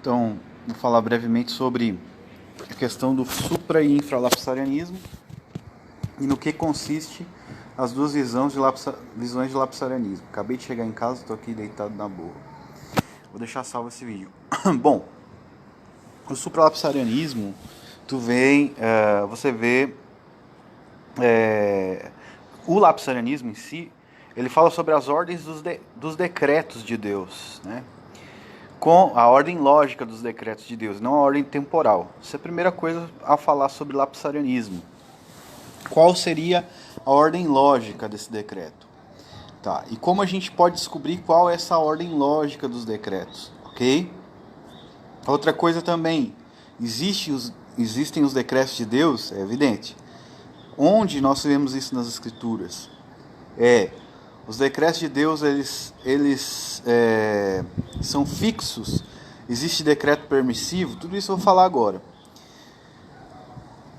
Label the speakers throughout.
Speaker 1: Então, vou falar brevemente sobre a questão do supra e infralapsarianismo e no que consiste as duas visões de lapsarianismo. Acabei de chegar em casa, estou aqui deitado na boa. Vou deixar salvo esse vídeo. Bom, o supralapsarianismo, você vê o lapsarianismo em si, ele fala sobre as ordens dos decretos de Deus, né? Com a ordem lógica dos decretos de Deus, não a ordem temporal. Essa é a primeira coisa a falar sobre lapsarianismo. Qual seria a ordem lógica desse decreto? Tá, e como a gente pode descobrir qual é essa ordem lógica dos decretos, ok? Outra coisa também, existem os decretos de Deus, é evidente. Onde nós vemos isso nas Escrituras? Os decretos de Deus, eles são fixos. Existe decreto permissivo, tudo isso eu vou falar agora.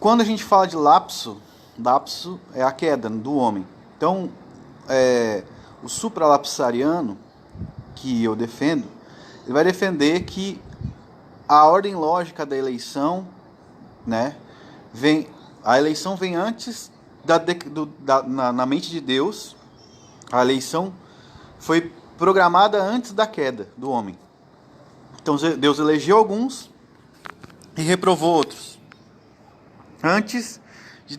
Speaker 1: Quando a gente fala de lapso é a queda do homem. Então, o supralapsariano, que eu defendo, ele vai defender que a ordem lógica da eleição, né, a eleição vem antes na mente de Deus. A eleição foi programada antes da queda do homem. Então Deus elegeu alguns e reprovou outros. Antes de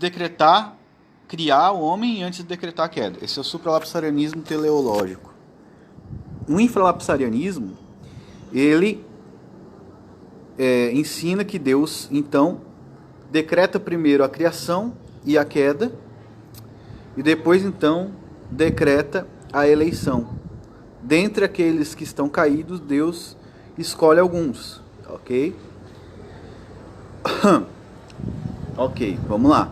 Speaker 1: criar o homem e antes de decretar a queda. Esse é o supralapsarianismo teleológico. O infralapsarianismo, ele ensina que Deus, então, decreta primeiro a criação e a queda, e depois, então, decreta a eleição. Dentre aqueles que estão caídos, Deus escolhe alguns, ok? Ok, vamos lá.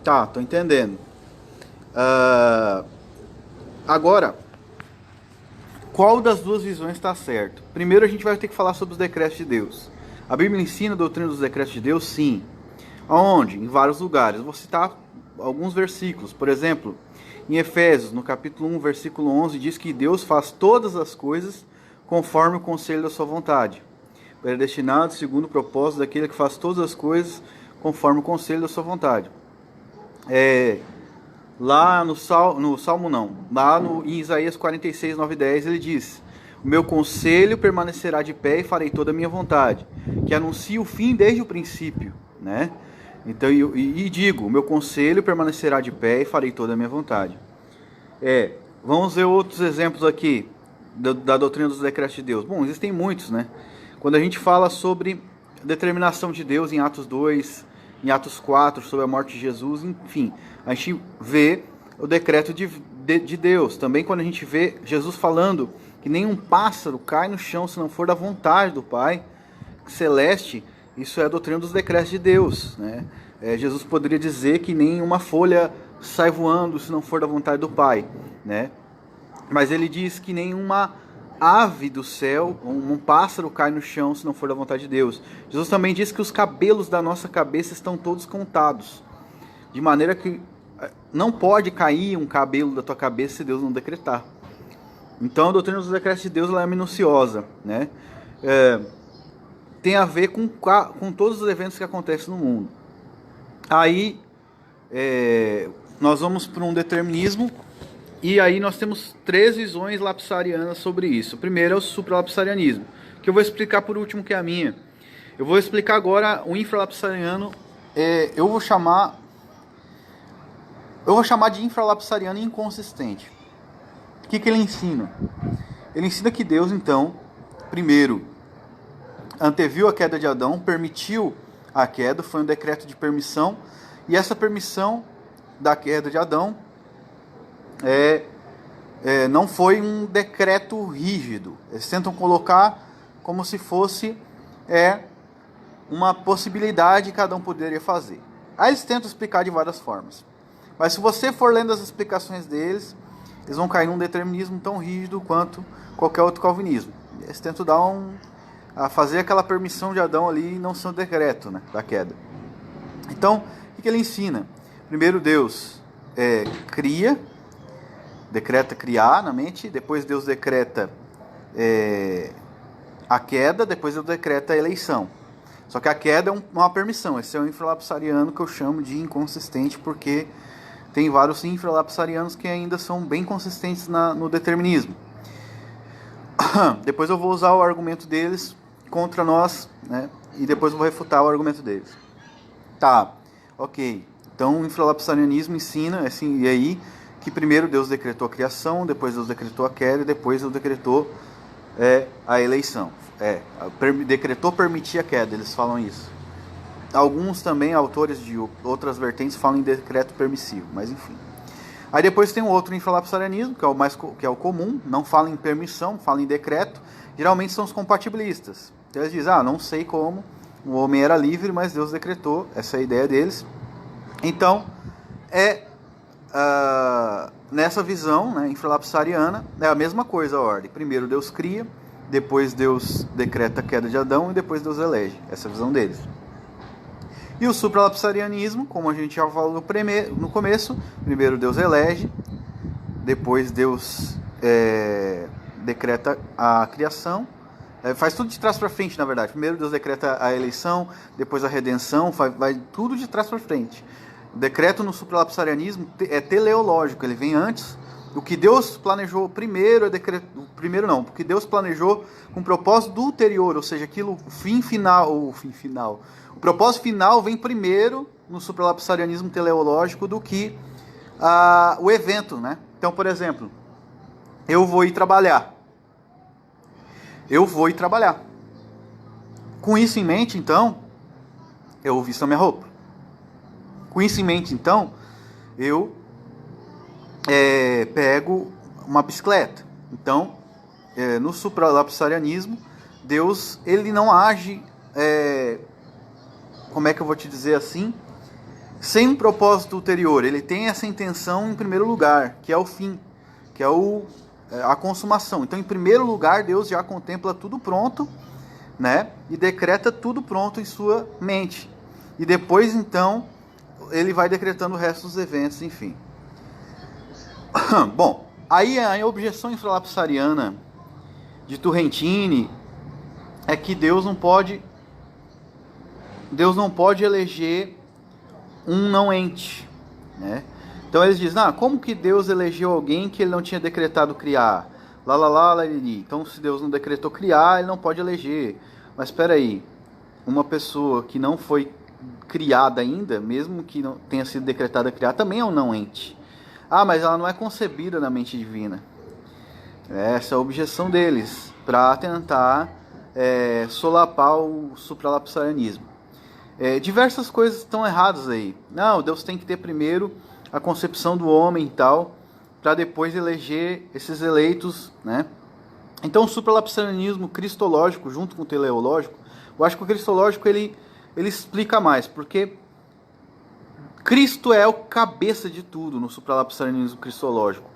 Speaker 1: Tá, tô entendendo. Agora, qual das duas visões está certo? Primeiro a gente vai ter que falar sobre os decretos de Deus. A Bíblia ensina a doutrina dos decretos de Deus? Sim. Aonde? Em vários lugares. Vou citar alguns versículos. Por exemplo, em Efésios, no capítulo 1, versículo 11, diz que Deus faz todas as coisas conforme o conselho da sua vontade, predestinado segundo o propósito daquele que faz todas as coisas conforme o conselho da sua vontade. Lá no Salmo não, lá em Isaías 46, 9 e 10, ele diz: o meu conselho permanecerá de pé e farei toda a minha vontade, que anuncia o fim desde o princípio, né? Então, digo, o meu conselho permanecerá de pé e farei toda a minha vontade. Vamos ver outros exemplos aqui da doutrina dos decretos de Deus. Bom, existem muitos, né? Quando a gente fala sobre a determinação de Deus em Atos 2, em Atos 4, sobre a morte de Jesus, enfim, a gente vê o decreto de Deus. Também quando a gente vê Jesus falando que nenhum pássaro cai no chão se não for da vontade do Pai celeste, isso é a doutrina dos decretos de Deus, né? Jesus poderia dizer que nenhuma folha sai voando se não for da vontade do Pai, né? Mas ele diz que nenhuma ave do céu, um pássaro cai no chão se não for da vontade de Deus. Jesus também diz que os cabelos da nossa cabeça estão todos contados, de maneira que não pode cair um cabelo da tua cabeça se Deus não decretar. Então a doutrina dos decretos de Deus ela é minuciosa, né? Tem a ver com todos os eventos que acontecem no mundo. Aí nós vamos para um determinismo, e aí nós temos três visões lapsarianas sobre isso. O primeiro é o supralapsarianismo, que eu vou explicar por último, que é a minha. Eu vou explicar agora o infralapsariano. Eu vou chamar de infralapsariano inconsistente. O que ele ensina? Ele ensina que Deus, então, primeiro, anteviu a queda de Adão, permitiu a queda, foi um decreto de permissão, e essa permissão da queda de Adão não foi um decreto rígido. Eles tentam colocar como se fosse uma possibilidade que cada um poderia fazer. Aí eles tentam explicar de várias formas. Mas se você for lendo as explicações deles, eles vão cair num determinismo tão rígido quanto qualquer outro calvinismo. Eles tentam a fazer aquela permissão de Adão ali e não ser um decreto, né, da queda. Então, o que ele ensina? Primeiro Deus decreta criar na mente, depois Deus decreta a queda, depois Deus decreta a eleição. Só que a queda é uma permissão. Esse é o infralapsariano que eu chamo de inconsistente, porque tem vários infralapsarianos que ainda são bem consistentes no determinismo. Depois eu vou usar o argumento deles contra nós, né? E depois eu vou refutar o argumento deles. Tá, ok. Então o infralapsarianismo ensina, assim, e aí, que primeiro Deus decretou a criação, depois Deus decretou a queda, e depois Deus decretou a eleição. Decretou permitir a queda, eles falam isso. Alguns também, autores de outras vertentes, falam em decreto permissivo, mas enfim. Aí depois tem um outro infralapsarianismo, que é o comum, não fala em permissão, fala em decreto. Geralmente são os compatibilistas. Então eles dizem, não sei como, o homem era livre, mas Deus decretou, essa é a ideia deles. Então, nessa visão, né, infralapsariana, é a mesma coisa a ordem. Primeiro Deus cria, depois Deus decreta a queda de Adão e depois Deus elege. Essa é a visão deles. E o supralapsarianismo, como a gente já falou no começo, primeiro Deus elege, depois Deus decreta a criação, faz tudo de trás para frente, na verdade. Primeiro Deus decreta a eleição, depois a redenção, vai tudo de trás para frente. O decreto no supralapsarianismo é teleológico, ele vem antes. O que Deus planejou primeiro o que Deus planejou com propósito do ulterior, ou seja, aquilo, o propósito final vem primeiro no supralapsarianismo teleológico do que o evento, né? Então, por exemplo, eu vou ir trabalhar. Com isso em mente, então, eu visto a minha roupa. Com isso em mente, então, eu pego uma bicicleta. Então, no supralapsarianismo, Deus, ele não age, como é que eu vou te dizer assim, sem um propósito ulterior. Ele tem essa intenção em primeiro lugar, que é o fim, que é a consumação. Então, em primeiro lugar, Deus já contempla tudo pronto, né? E decreta tudo pronto em sua mente. E depois, então, ele vai decretando o resto dos eventos, enfim. Bom, aí a objeção infralapsariana de Turrentini é que Deus não pode eleger um não ente, né? Então eles dizem, como que Deus elegeu alguém que ele não tinha decretado criar? Então se Deus não decretou criar, ele não pode eleger. Mas espera aí, uma pessoa que não foi criada ainda, mesmo que não tenha sido decretada criar, também é um não ente. Mas ela não é concebida na mente divina. Essa é a objeção deles, para tentar solapar o supralapsarianismo. Diversas coisas estão erradas aí. Não, Deus tem que ter primeiro a concepção do homem e tal, para depois eleger esses eleitos, né? Então o supralapsarianismo cristológico, junto com o teleológico, eu acho que o cristológico ele explica mais, porque Cristo é o cabeça de tudo no supralapsarianismo cristológico.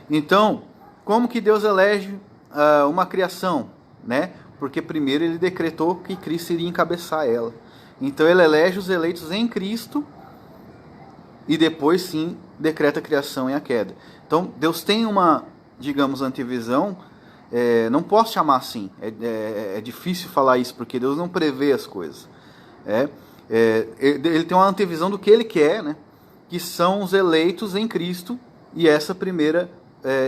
Speaker 1: Então, como que Deus elege uma criação, né? Porque primeiro ele decretou que Cristo iria encabeçar ela. Então ele elege os eleitos em Cristo e depois sim decreta a criação e a queda. Então Deus tem uma, digamos, antevisão. Não posso chamar assim. É difícil falar isso porque Deus não prevê as coisas. Ele tem uma antevisão do que ele quer, né? Que são os eleitos em Cristo e essa primeira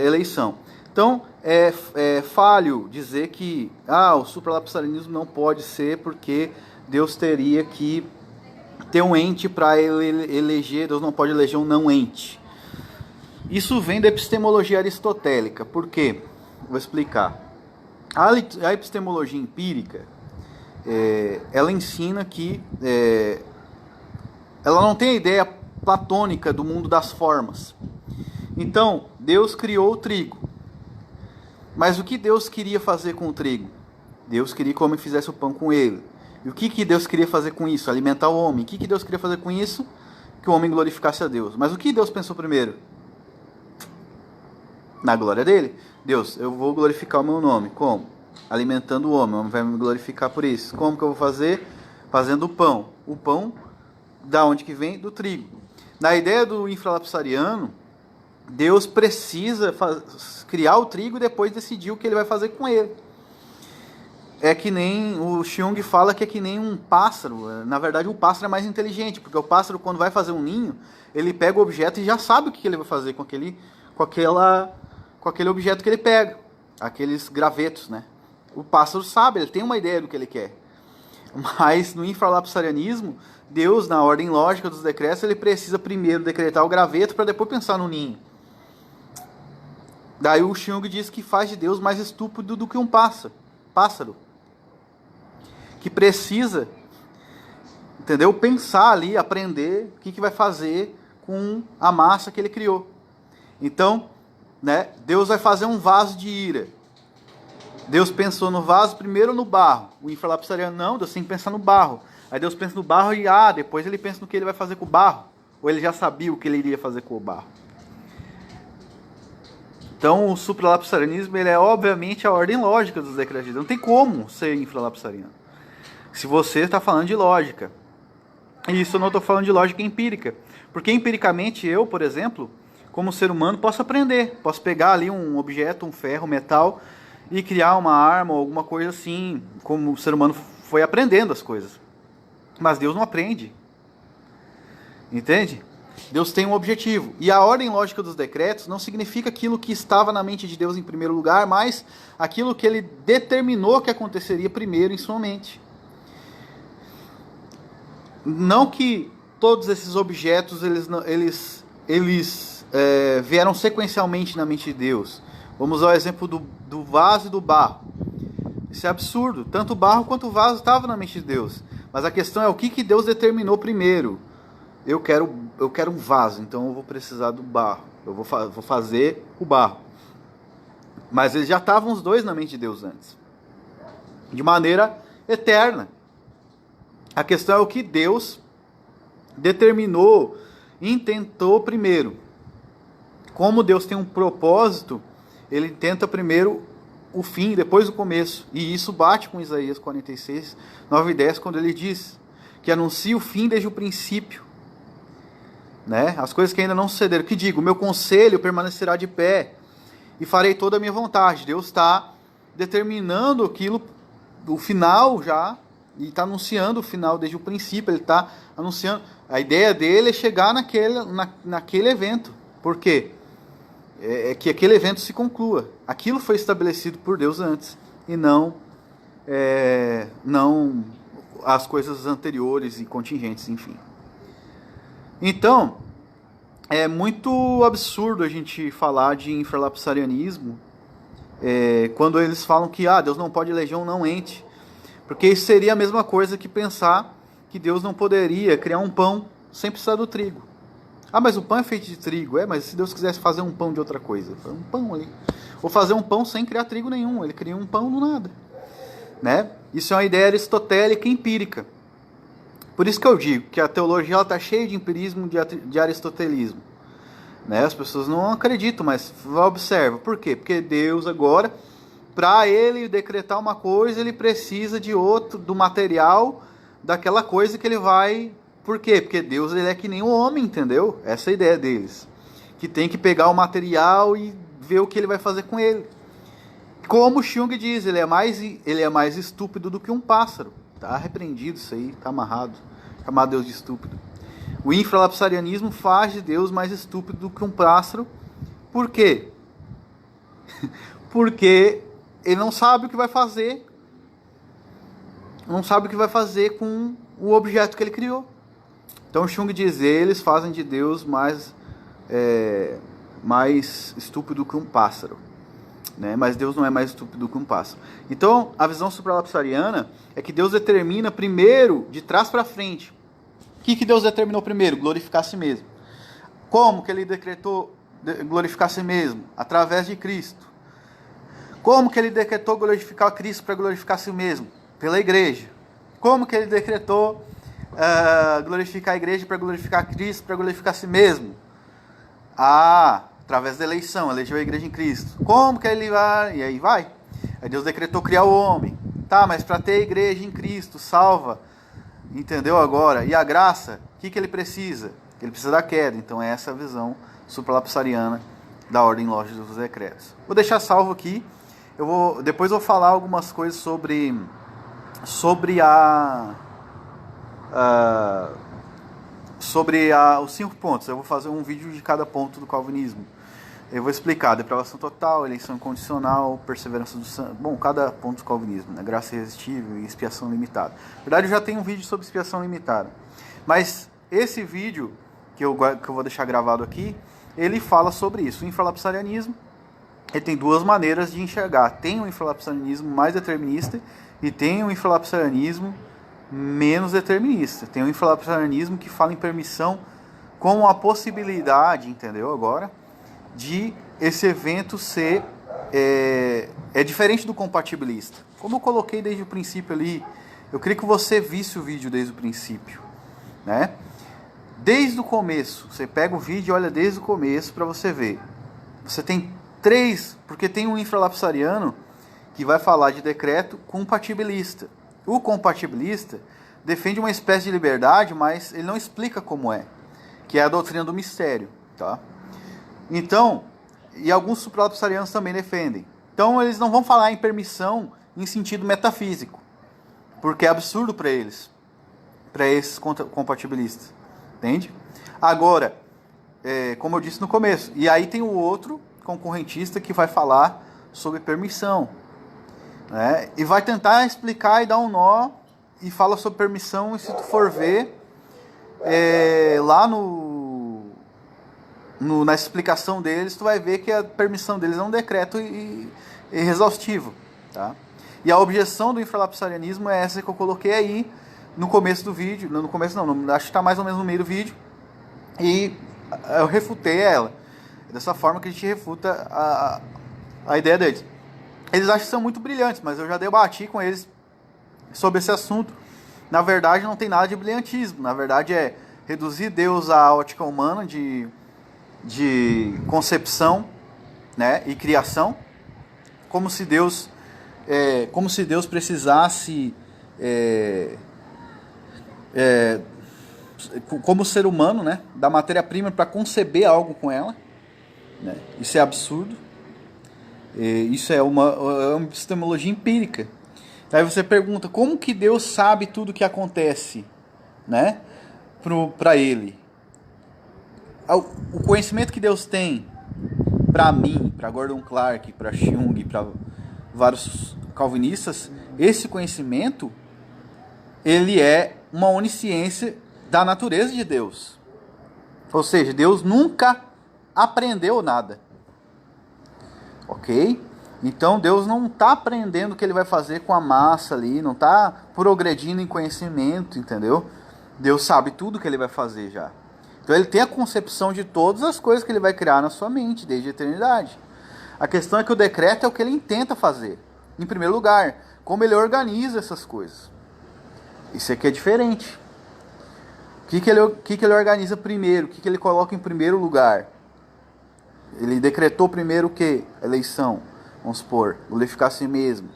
Speaker 1: eleição. Então, é falho dizer que o supralapsarianismo não pode ser porque Deus teria que ter um ente para eleger, Deus não pode eleger um não ente. Isso vem da epistemologia aristotélica. Por quê? Vou explicar. A epistemologia empírica, ela ensina que ela não tem a ideia platônica do mundo das formas. Então, Deus criou o trigo. Mas o que Deus queria fazer com o trigo? Deus queria que o homem fizesse o pão com ele. E o que Deus queria fazer com isso? Alimentar o homem. O que Deus queria fazer com isso? Que o homem glorificasse a Deus. Mas o que Deus pensou primeiro? Na glória dele. Deus, eu vou glorificar o meu nome. Como? Alimentando o homem. O homem vai me glorificar por isso. Como que eu vou fazer? Fazendo o pão. O pão, da onde que vem? Do trigo. Na ideia do infralapsariano, Deus precisa criar o trigo e depois decidir o que ele vai fazer com ele. é que nem o Jung fala que é que nem um pássaro. Na verdade, o pássaro é mais inteligente, porque o pássaro, quando vai fazer um ninho, ele pega o objeto e já sabe o que ele vai fazer com aquele objeto que ele pega, aqueles gravetos, né? O pássaro sabe, ele tem uma ideia do que ele quer. Mas no infralapsarianismo, Deus, na ordem lógica dos decretos, ele precisa primeiro decretar o graveto para depois pensar no ninho. Daí o Jung diz que faz de Deus mais estúpido do que um pássaro. Que precisa, entendeu? Pensar ali, aprender o que vai fazer com a massa que ele criou. Então, né, Deus vai fazer um vaso de ira. Deus pensou no vaso primeiro no barro. O infralapsariano não, Deus tem que pensar no barro. Aí Deus pensa no barro e depois ele pensa no que ele vai fazer com o barro. Ou ele já sabia o que ele iria fazer com o barro. Então o supralapsarianismo, ele é obviamente a ordem lógica dos decretos de Deus. Não tem como ser infralapsariano se você está falando de lógica. E isso eu não estou falando de lógica empírica. Porque empiricamente eu, por exemplo, como ser humano, posso aprender. Posso pegar ali um objeto, um ferro, um metal, e criar uma arma ou alguma coisa assim, como o ser humano foi aprendendo as coisas. Mas Deus não aprende. Entende? Deus tem um objetivo. E a ordem lógica dos decretos não significa aquilo que estava na mente de Deus em primeiro lugar, mas aquilo que ele determinou que aconteceria primeiro em sua mente. Não que todos esses objetos eles vieram sequencialmente na mente de Deus. Vamos usar o exemplo do vaso e do barro. Isso é absurdo. Tanto o barro quanto o vaso estavam na mente de Deus. Mas a questão é o que Deus determinou primeiro. Eu quero um vaso, então eu vou precisar do barro. Eu vou fazer o barro. Mas eles já estavam os dois na mente de Deus antes. De maneira eterna. A questão é o que Deus determinou, intentou primeiro. Como Deus tem um propósito, ele tenta primeiro o fim, depois o começo. E isso bate com Isaías 46, 9 e 10, quando ele diz que anuncia o fim desde o princípio. Né? As coisas que ainda não sucederam. Que digo, o meu conselho permanecerá de pé e farei toda a minha vontade. Deus está determinando aquilo, o final já, e está anunciando o final desde o princípio. Ele está anunciando. A ideia dele é chegar naquele evento. Por quê? É que aquele evento se conclua. Aquilo foi estabelecido por Deus antes e não as coisas anteriores e contingentes, enfim. Então, é muito absurdo a gente falar de infralapsarianismo quando eles falam que Deus não pode eleger um não ente. Porque isso seria a mesma coisa que pensar que Deus não poderia criar um pão sem precisar do trigo. Mas o pão é feito de trigo. Mas se Deus quisesse fazer um pão de outra coisa, um pão ali. Ou fazer um pão sem criar trigo nenhum. Ele cria um pão do nada. Né? Isso é uma ideia aristotélica e empírica. Por isso que eu digo que a teologia está cheia de empirismo, de aristotelismo. Né? As pessoas não acreditam, mas observa. Por quê? Porque Deus agora, para ele decretar uma coisa, ele precisa do material daquela coisa que ele vai... Por quê? Porque Deus ele é que nem um homem, entendeu? Essa é a ideia deles. Que tem que pegar o material e ver o que ele vai fazer com ele. Como Jung diz, ele é mais estúpido do que um pássaro. Está repreendido isso aí, está amarrado. Chamar Deus de estúpido. O infralapsarianismo faz de Deus mais estúpido do que um pássaro. Por quê? Porque ele não sabe o que vai fazer. Não sabe o que vai fazer com o objeto que ele criou. Então Jung diz, eles fazem de Deus mais estúpido que um pássaro. Né? Mas Deus não é mais estúpido que um pássaro. Então a visão supralapsariana é que Deus determina primeiro, de trás para frente. O que Deus determinou primeiro? Glorificar a si mesmo. Como que ele decretou glorificar a si mesmo? Através de Cristo. Como que ele decretou glorificar Cristo para glorificar a si mesmo? Pela igreja. Como que ele decretou glorificar a igreja para glorificar Cristo, para glorificar a si mesmo? Através da eleição, elegeu a igreja em Cristo. Como que ele vai? E aí vai. Aí Deus decretou criar o homem. Mas para ter a igreja em Cristo, salva, entendeu agora? E a graça, o que ele precisa? Ele precisa da queda. Então essa é a visão supralapsariana da ordem lógica dos decretos. Vou deixar salvo aqui. Depois eu vou falar algumas coisas sobre os 5 pontos. Eu vou fazer um vídeo de cada ponto do calvinismo. Eu vou explicar depravação total, eleição incondicional, perseverança do santo. Bom, cada ponto do calvinismo, né? Graça irresistível e expiação limitada. Na verdade, eu já tenho um vídeo sobre expiação limitada. Mas esse vídeo, que eu vou deixar gravado aqui, ele fala sobre isso. O infralapsarianismo, ele tem 2 maneiras de enxergar. Tem o infralapsarianismo mais determinista e tem o infralapsarianismo menos determinista. Tem o infralapsarianismo que fala em permissão com a possibilidade, entendeu agora, de esse evento ser diferente do compatibilista. Como eu coloquei desde o princípio ali, eu queria que você visse o vídeo desde o princípio, né? Desde o começo, você pega o vídeo e olha desde o começo para você ver. Você tem 3, porque tem um infralapsariano que vai falar de decreto compatibilista. O compatibilista defende uma espécie de liberdade, mas ele não explica como é, que é a doutrina do mistério, tá? Então, e alguns supralapsarianos também defendem. Então, eles não vão falar em permissão em sentido metafísico, porque é absurdo para eles, para esses compatibilistas, entende? Agora, como eu disse no começo, e aí tem o outro concorrentista que vai falar sobre permissão, né? E vai tentar explicar e dar um nó, e fala sobre permissão, e se tu for ver, lá na explicação deles, tu vai ver que a permissão deles é um decreto exaustivo, tá? E a objeção do infralapsarianismo é essa que eu coloquei aí no começo do vídeo. No começo não, acho que está mais ou menos no meio do vídeo, e eu refutei ela. Dessa forma que a gente refuta a ideia deles. Eles acham que são muito brilhantes, mas eu já debati com eles sobre esse assunto. Na verdade, não tem nada de brilhantismo. Na verdade, é reduzir Deus à ótica humana de concepção, né, e criação, como se Deus precisasse, como ser humano, né, da matéria-prima para conceber algo com ela, né? Isso é absurdo. Isso é uma epistemologia empírica. Aí você pergunta, como que Deus sabe tudo o que acontece, né, para ele? O conhecimento que Deus tem para mim, para Gordon Clark, para Jung, para vários calvinistas, esse conhecimento, ele é uma onisciência da natureza de Deus. Ou seja, Deus nunca aprendeu nada. Ok? Então Deus não está aprendendo o que ele vai fazer com a massa ali, não está progredindo em conhecimento, entendeu? Deus sabe tudo o que ele vai fazer já. Então ele tem a concepção de todas as coisas que ele vai criar na sua mente, desde a eternidade. A questão é que o decreto é o que ele intenta fazer. Em primeiro lugar, como ele organiza essas coisas. Isso aqui é diferente. O que ele organiza primeiro? O que ele coloca em primeiro lugar? Ele decretou primeiro o quê? Eleição. Vamos supor, glorificar a si mesmo.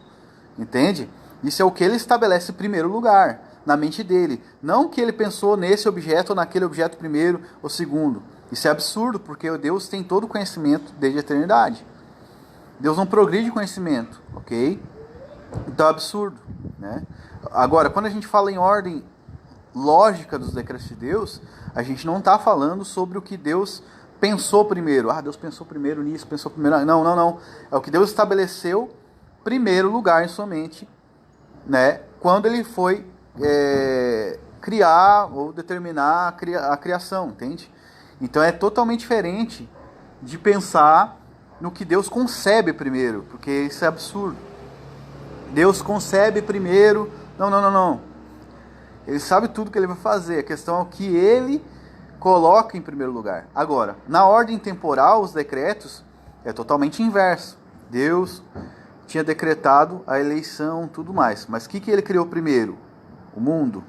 Speaker 1: Entende? Isso é o que ele estabelece em primeiro lugar na mente dele. Não que ele pensou nesse objeto ou naquele objeto primeiro ou segundo. Isso é absurdo, porque Deus tem todo o conhecimento desde a eternidade. Deus não progride conhecimento, ok? Então é absurdo, né? Agora, quando a gente fala em ordem lógica dos decretos de Deus, a gente não está falando sobre o que Deus pensou primeiro. Deus pensou primeiro nisso, pensou primeiro... Não. É o que Deus estabeleceu primeiro lugar em sua mente, né? Quando ele foi criar ou determinar a criação, entende? Então é totalmente diferente de pensar no que Deus concebe primeiro, porque isso é absurdo. Deus concebe primeiro... Não. Ele sabe tudo que ele vai fazer. A questão é o que ele coloca em primeiro lugar. Agora, na ordem temporal, os decretos é totalmente inverso. Deus tinha decretado a eleição, tudo mais. Mas o que ele criou primeiro? O mundo.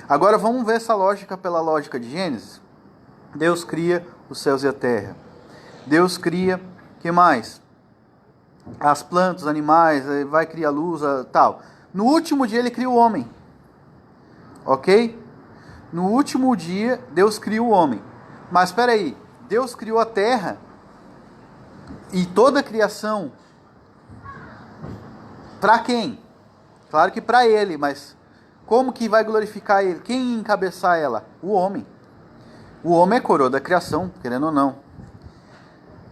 Speaker 1: Agora vamos ver essa lógica pela lógica de Gênesis. Deus cria os céus e a terra. Deus cria, o que mais? As plantas, os animais, vai criar luz, tal. No último dia ele cria o homem. Ok? No último dia, Deus cria o homem. Mas espera aí, Deus criou a terra e toda a criação Para quem? Claro que para ele, mas como que vai glorificar ele? Quem encabeçar ela? O homem. O homem é coroa da criação, querendo ou não.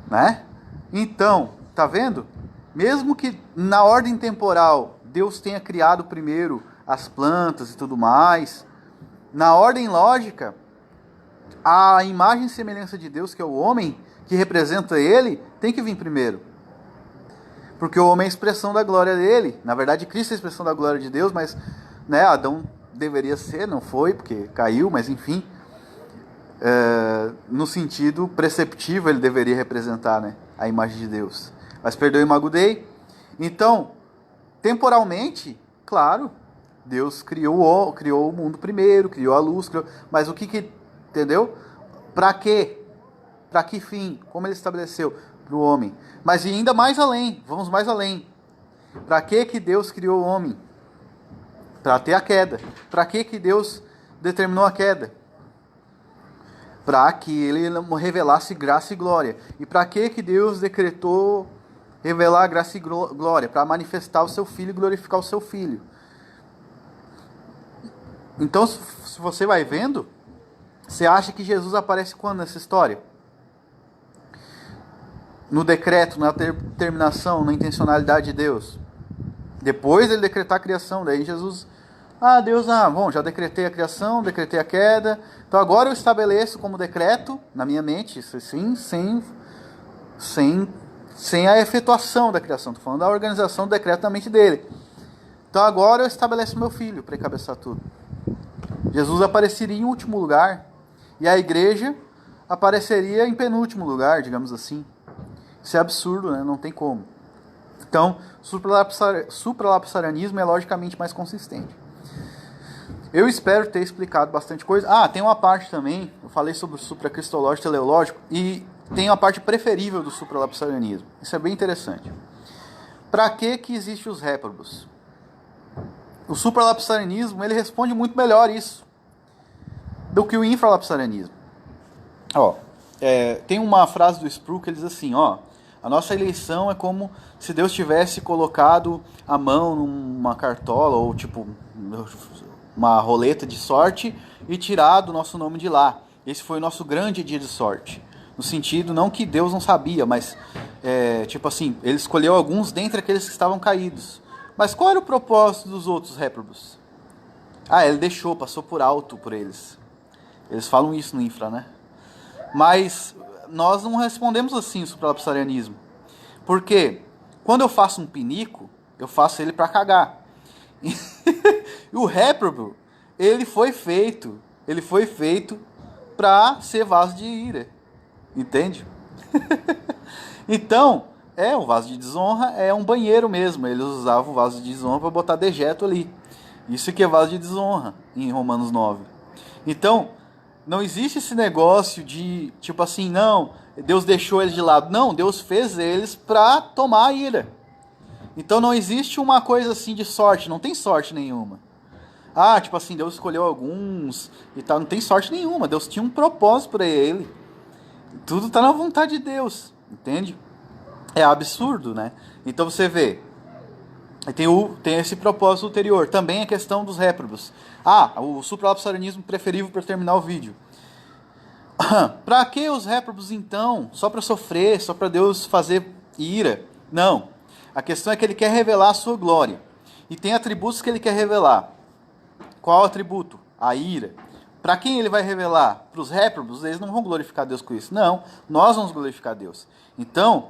Speaker 1: Né? Então, tá vendo? Mesmo que na ordem temporal Deus tenha criado primeiro as plantas e tudo mais, na ordem lógica, a imagem e semelhança de Deus, que é o homem, que representa ele, tem que vir primeiro. Porque o homem é a expressão da glória dele. Na verdade, Cristo é a expressão da glória de Deus, mas né, Adão deveria ser, não foi, porque caiu, mas enfim. No sentido preceptivo, ele deveria representar, né, a imagem de Deus. Mas perdoe e magoei. Então, temporalmente, claro, Deus criou o mundo primeiro, criou a luz, mas o que entendeu? Para quê? Para que fim? Como ele estabeleceu? Para o homem. Mas e ainda mais além, vamos mais além. Para que Deus criou o homem? Para ter a queda. Para que Deus determinou a queda? Para que ele revelasse graça e glória. E para que Deus decretou revelar graça e glória? Para manifestar o seu filho e glorificar o seu filho. Então, se você vai vendo, você acha que Jesus aparece quando nessa história? No decreto, na determinação, na intencionalidade de Deus. Depois ele decretar a criação, daí Jesus... Deus, bom, já decretei a criação, decretei a queda, então agora eu estabeleço como decreto, na minha mente, sim, sem a efetuação da criação, estou falando da organização do decreto na mente dele. Então agora eu estabeleço meu filho para encabeçar tudo. Jesus apareceria em último lugar, e a igreja apareceria em penúltimo lugar, digamos assim. Isso é absurdo, né? Não tem como. Então, supralapsarianismo é logicamente mais consistente. Eu espero ter explicado bastante coisa. Tem uma parte também, eu falei sobre o supracristológico e teleológico, e tem a parte preferível do supralapsarianismo. Isso é bem interessante. Para que existem os réprobos? O supralapsarianismo, ele responde muito melhor isso do que o infralapsarianismo. Tem uma frase do Sproul que ele diz assim, a nossa eleição é como se Deus tivesse colocado a mão numa cartola ou tipo uma roleta de sorte e tirado o nosso nome de lá. Esse foi o nosso grande dia de sorte. No sentido, não que Deus não sabia, mas tipo assim, ele escolheu alguns dentre aqueles que estavam caídos. Mas qual era o propósito dos outros réprobos? Ele deixou, passou por alto por eles. Eles falam isso no infra, né? Mas nós não respondemos assim o supralapsarianismo. Porque quando eu faço um pinico, eu faço ele para cagar. E o réprobo, ele foi feito para ser vaso de ira. Entende? Então, o vaso de desonra é um banheiro mesmo. Eles usavam o vaso de desonra para botar dejeto ali. Isso que é vaso de desonra em Romanos 9. Então, não existe esse negócio de, tipo assim, não, Deus deixou eles de lado. Não, Deus fez eles para tomar a ira. Então não existe uma coisa assim de sorte, não tem sorte nenhuma. Tipo assim, Deus escolheu alguns e tal, não tem sorte nenhuma. Deus tinha um propósito para ele. Tudo está na vontade de Deus, entende? É absurdo, né? Então você vê, tem esse propósito ulterior. Também a questão dos réprobos. O supralapsarianismo preferível para terminar o vídeo. Para que os réprobos então? Só para sofrer, só para Deus fazer ira? Não. A questão é que ele quer revelar a sua glória. E tem atributos que ele quer revelar. Qual atributo? A ira. Para quem ele vai revelar? Para os réprobos, eles não vão glorificar Deus com isso. Não, nós vamos glorificar Deus. Então,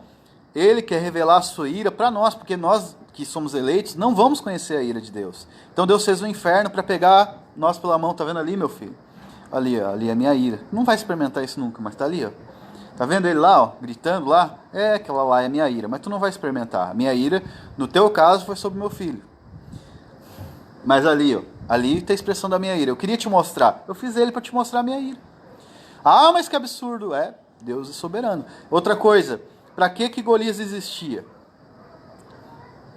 Speaker 1: ele quer revelar a sua ira para nós, porque nós que somos eleitos não vamos conhecer a ira de Deus. Então Deus fez o inferno para pegar nós pela mão. Tá vendo ali, meu filho? Ali é a minha ira. Não vai experimentar isso nunca, mas tá ali, ó. Tá vendo ele lá, gritando lá? Aquela lá é a minha ira, mas tu não vai experimentar. A minha ira, no teu caso, foi sobre meu filho. Mas ali, ali tem a expressão da minha ira. Eu queria te mostrar. Eu fiz ele para te mostrar a minha ira. Mas que absurdo. Deus é soberano. Outra coisa, para que Golias existia?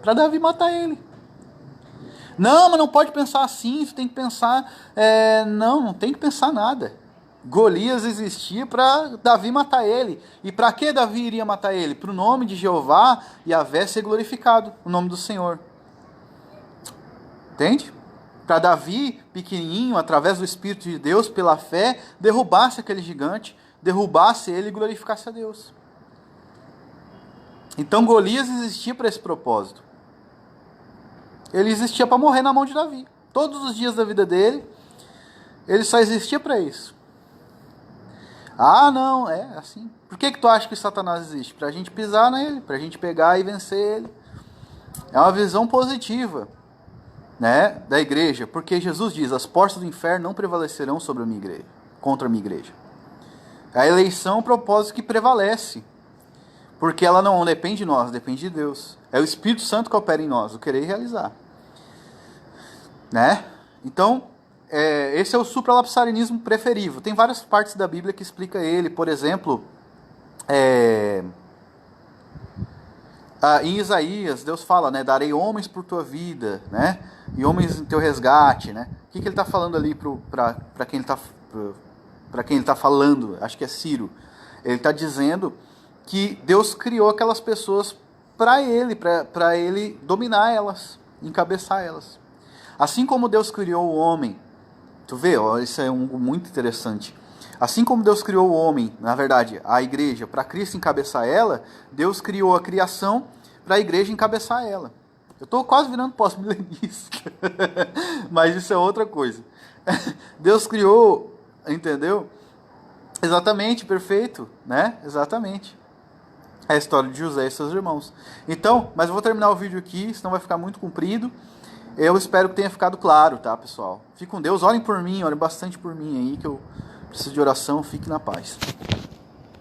Speaker 1: Para Davi matar ele. Não, mas não pode pensar assim, tu tem que pensar... não tem que pensar nada. Golias existia para Davi matar ele. E para que Davi iria matar ele? Para o nome de Jeová e Yahvé ser glorificado, o nome do Senhor. Entende? Para Davi, pequenininho, através do Espírito de Deus, pela fé, derrubasse aquele gigante, derrubasse ele e glorificasse a Deus. Então Golias existia para esse propósito. Ele existia para morrer na mão de Davi. Todos os dias da vida dele, ele só existia para isso. Ah, não, é assim. Por que tu acha que Satanás existe? Para a gente pisar nele, para a gente pegar e vencer ele. É uma visão positiva, né, da igreja, porque Jesus diz: as portas do inferno não prevalecerão sobre a minha igreja, contra a minha igreja. A eleição é um propósito que prevalece, porque ela não depende de nós, depende de Deus. É o Espírito Santo que opera em nós, o querer e realizar, né? Então, esse é o supralapsarianismo preferível. Tem várias partes da Bíblia que explica ele. Por exemplo, em Isaías, Deus fala, né, darei homens por tua vida, né, e homens em teu resgate, né? O que ele está falando ali para quem ele está falando? Acho que é Ciro. Ele está dizendo que Deus criou aquelas pessoas para ele dominar elas, encabeçar elas. Assim como Deus criou o homem, tu vê, ó, isso é muito interessante. Assim como Deus criou o homem, na verdade, a igreja, para Cristo encabeçar ela, Deus criou a criação para a igreja encabeçar ela. Eu estou quase virando pós-milenista, mas isso é outra coisa. Deus criou, entendeu? Exatamente, perfeito, né? Exatamente. É a história de José e seus irmãos. Então, mas eu vou terminar o vídeo aqui, senão vai ficar muito comprido. Eu espero que tenha ficado claro, tá, pessoal? Fique com Deus, orem por mim, orem bastante por mim aí, que eu preciso de oração. Fique na paz.